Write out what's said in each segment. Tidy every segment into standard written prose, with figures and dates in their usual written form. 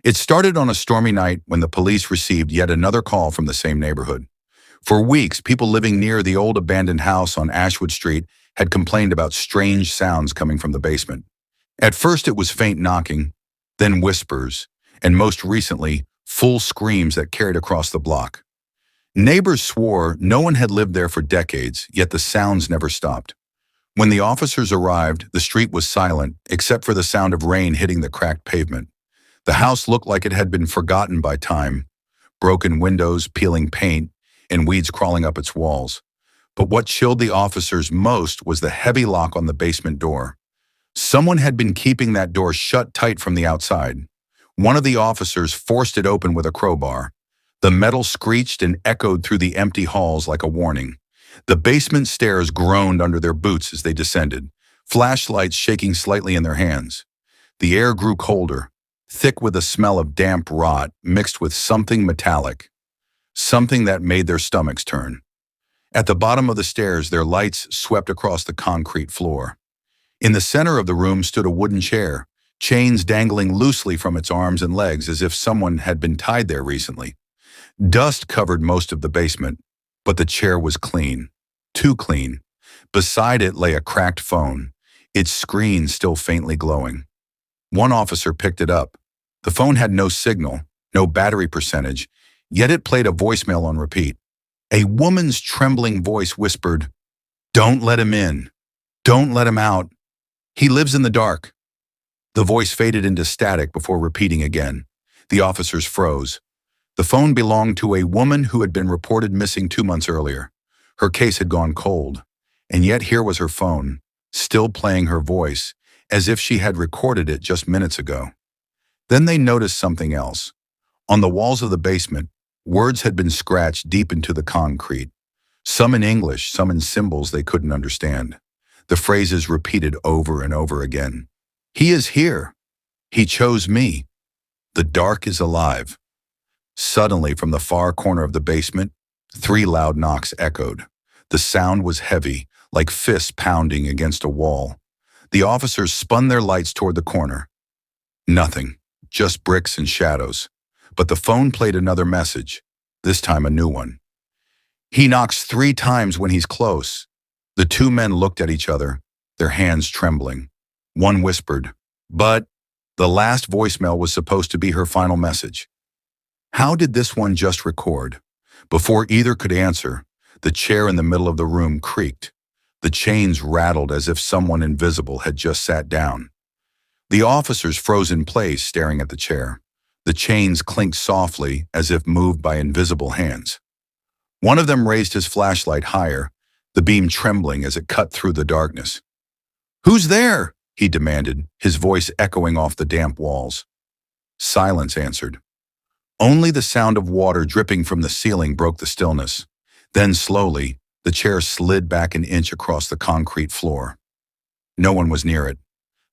It started on a stormy night when the police received yet another call from the same neighborhood. For weeks, people living near the old abandoned house on Ashwood Street had complained about strange sounds coming from the basement. At first, it was faint knocking, then whispers, and most recently, full screams that carried across the block. Neighbors swore no one had lived there for decades, yet the sounds never stopped. When the officers arrived, the street was silent, except for the sound of rain hitting the cracked pavement. The house looked like it had been forgotten by time, broken windows, peeling paint, and weeds crawling up its walls. But what chilled the officers most was the heavy lock on the basement door. Someone had been keeping that door shut tight from the outside. One of the officers forced it open with a crowbar. The metal screeched and echoed through the empty halls like a warning. The basement stairs groaned under their boots as they descended, flashlights shaking slightly in their hands. The air grew colder, thick with a smell of damp rot mixed with something metallic, something that made their stomachs turn. At the bottom of the stairs, their lights swept across the concrete floor. In the center of the room stood a wooden chair, chains dangling loosely from its arms and legs as if someone had been tied there recently. Dust covered most of the basement, but the chair was clean, too clean. Beside it lay a cracked phone, its screen still faintly glowing. One officer picked it up. The phone had no signal, no battery percentage, yet it played a voicemail on repeat. A woman's trembling voice whispered, "Don't let him in. Don't let him out. He lives in the dark." The voice faded into static before repeating again. The officers froze. The phone belonged to a woman who had been reported missing 2 months earlier. Her case had gone cold, and yet here was her phone, still playing her voice, as if she had recorded it just minutes ago. Then they noticed something else. On the walls of the basement, words had been scratched deep into the concrete, some in English, some in symbols they couldn't understand. The phrases repeated over and over again. "He is here. He chose me. The dark is alive." Suddenly, from the far corner of the basement, 3 loud knocks echoed. The sound was heavy, like fists pounding against a wall. The officers spun their lights toward the corner. Nothing, just bricks and shadows. But the phone played another message, this time a new one. "He knocks 3 times when he's close." The 2 men looked at each other, their hands trembling. One whispered, "But..." The last voicemail was supposed to be her final message. How did this one just record? Before either could answer, the chair in the middle of the room creaked. The chains rattled as if someone invisible had just sat down. The officers froze in place, staring at the chair. The chains clinked softly, as if moved by invisible hands. One of them raised his flashlight higher, the beam trembling as it cut through the darkness. "Who's there?" he demanded, his voice echoing off the damp walls. Silence answered. Only the sound of water dripping from the ceiling broke the stillness. Then slowly, the chair slid back an inch across the concrete floor. No one was near it.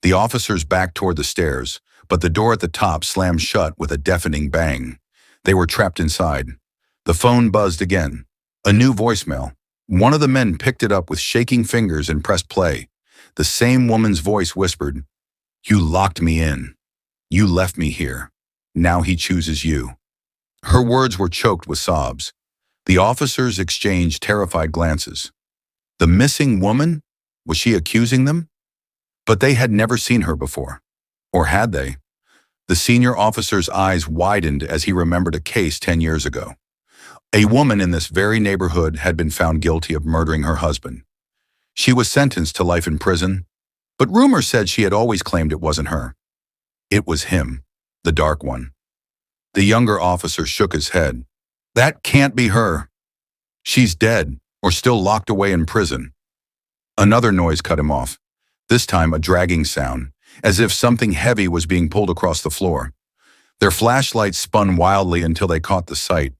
The officers backed toward the stairs, but the door at the top slammed shut with a deafening bang. They were trapped inside. The phone buzzed again. A new voicemail. One of the men picked it up with shaking fingers and pressed play. The same woman's voice whispered, "You locked me in. You left me here. Now he chooses you." Her words were choked with sobs. The officers exchanged terrified glances. The missing woman? Was she accusing them? But they had never seen her before. Or had they? The senior officer's eyes widened as he remembered a case 10 years ago. A woman in this very neighborhood had been found guilty of murdering her husband. She was sentenced to life in prison, but rumor said she had always claimed it wasn't her. It was him, the dark one. The younger officer shook his head. "That can't be her. She's dead or still locked away in prison." Another noise cut him off, this time a dragging sound, as if something heavy was being pulled across the floor. Their flashlights spun wildly until they caught the sight,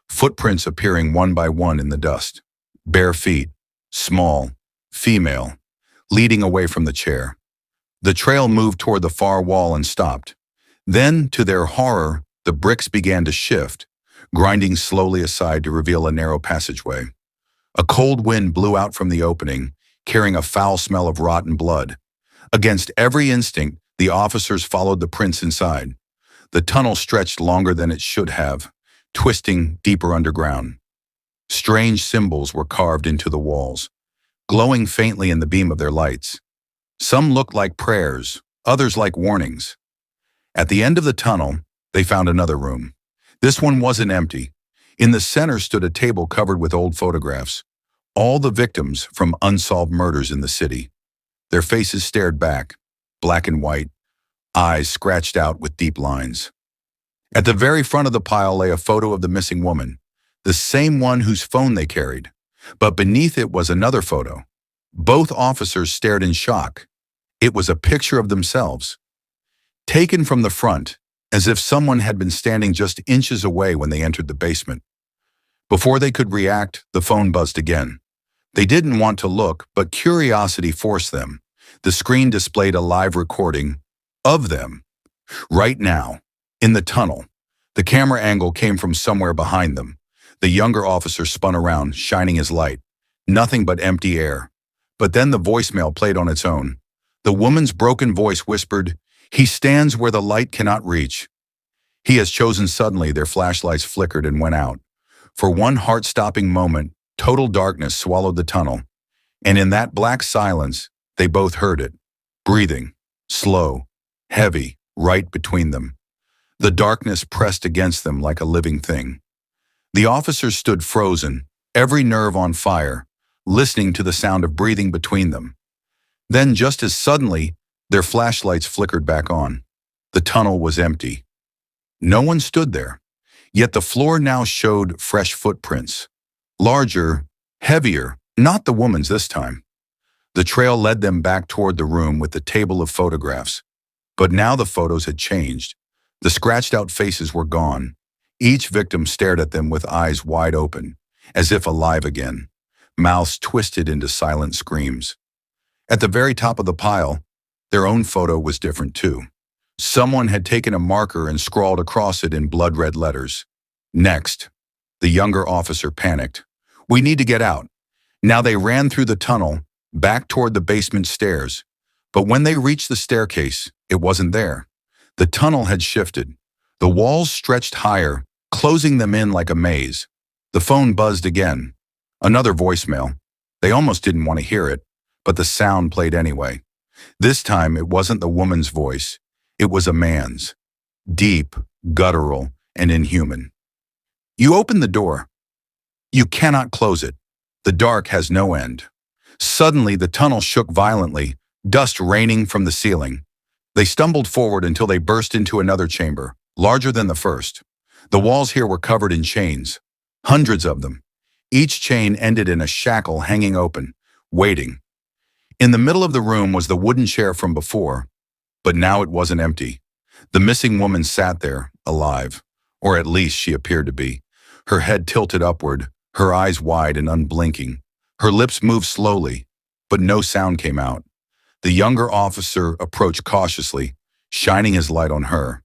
footprints appearing one by one in the dust. Bare feet, small, female, leading away from the chair. The trail moved toward the far wall and stopped. Then, to their horror, the bricks began to shift, grinding slowly aside to reveal a narrow passageway. A cold wind blew out from the opening, carrying a foul smell of rotten blood. Against every instinct, the officers followed the prints inside. The tunnel stretched longer than it should have, twisting deeper underground. Strange symbols were carved into the walls, glowing faintly in the beam of their lights. Some looked like prayers, others like warnings. At the end of the tunnel, they found another room. This one wasn't empty. In the center stood a table covered with old photographs, all the victims from unsolved murders in the city. Their faces stared back, black and white, eyes scratched out with deep lines. At the very front of the pile lay a photo of the missing woman, the same one whose phone they carried. But beneath it was another photo. Both officers stared in shock. It was a picture of themselves, taken from the front, as if someone had been standing just inches away when they entered the basement. Before they could react, the phone buzzed again. They didn't want to look, but curiosity forced them. The screen displayed a live recording of them. Right now, in the tunnel, the camera angle came from somewhere behind them. The younger officer spun around, shining his light. Nothing but empty air. But then the voicemail played on its own. The woman's broken voice whispered, "He stands where the light cannot reach." He has chosen. Suddenly, their flashlights flickered and went out. For one heart-stopping moment, total darkness swallowed the tunnel. And in that black silence, they both heard it, breathing, slow, heavy, right between them. The darkness pressed against them like a living thing. The officers stood frozen, every nerve on fire, listening to the sound of breathing between them. Then, just as suddenly, their flashlights flickered back on. The tunnel was empty. No one stood there, yet the floor now showed fresh footprints. Larger, heavier, not the woman's this time. The trail led them back toward the room with the table of photographs. But now the photos had changed. The scratched-out faces were gone. Each victim stared at them with eyes wide open, as if alive again, mouths twisted into silent screams. At the very top of the pile, their own photo was different too. Someone had taken a marker and scrawled across it in blood-red letters. "Next." The younger officer panicked. "We need to get out." Now they ran through the tunnel, back toward the basement stairs. But when they reached the staircase, it wasn't there. The tunnel had shifted. The walls stretched higher, closing them in like a maze. The phone buzzed again. Another voicemail. They almost didn't want to hear it, but the sound played anyway. This time it wasn't the woman's voice. It was a man's. Deep, guttural, and inhuman. "You open the door. You cannot close it. The dark has no end." Suddenly the tunnel shook violently, dust raining from the ceiling. They stumbled forward until they burst into another chamber, larger than the first. The walls here were covered in chains, hundreds of them. Each chain ended in a shackle hanging open, waiting. In the middle of the room was the wooden chair from before, but now it wasn't empty. The missing woman sat there, alive, or at least she appeared to be. Her head tilted upward, her eyes wide and unblinking. Her lips moved slowly, but no sound came out. The younger officer approached cautiously, shining his light on her.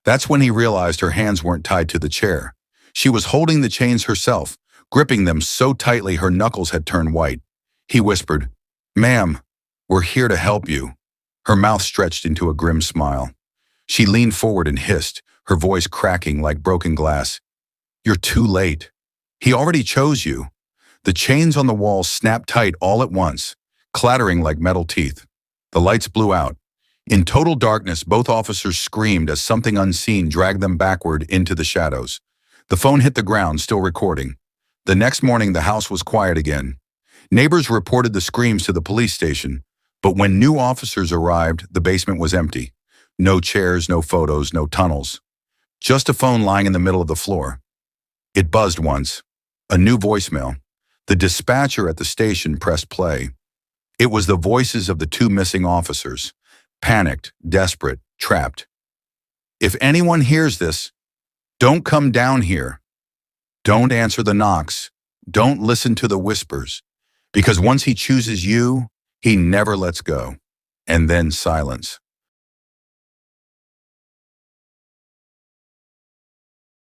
That's when he realized her hands weren't tied to the chair. She was holding the chains herself, gripping them so tightly her knuckles had turned white. He whispered, "Ma'am, we're here to help you." Her mouth stretched into a grim smile. She leaned forward and hissed, her voice cracking like broken glass. "You're too late. He already chose you." The chains on the wall snapped tight all at once, clattering like metal teeth. The lights blew out. In total darkness, both officers screamed as something unseen dragged them backward into the shadows. The phone hit the ground, still recording. The next morning, the house was quiet again. Neighbors reported the screams to the police station, but when new officers arrived, the basement was empty. No chairs, no photos, no tunnels. Just a phone lying in the middle of the floor. It buzzed once. A new voicemail. The dispatcher at the station pressed play. It was the voices of the two missing officers, panicked, desperate, trapped. "If anyone hears this, don't come down here. Don't answer the knocks. Don't listen to the whispers. Because once he chooses you, he never lets go." And then silence.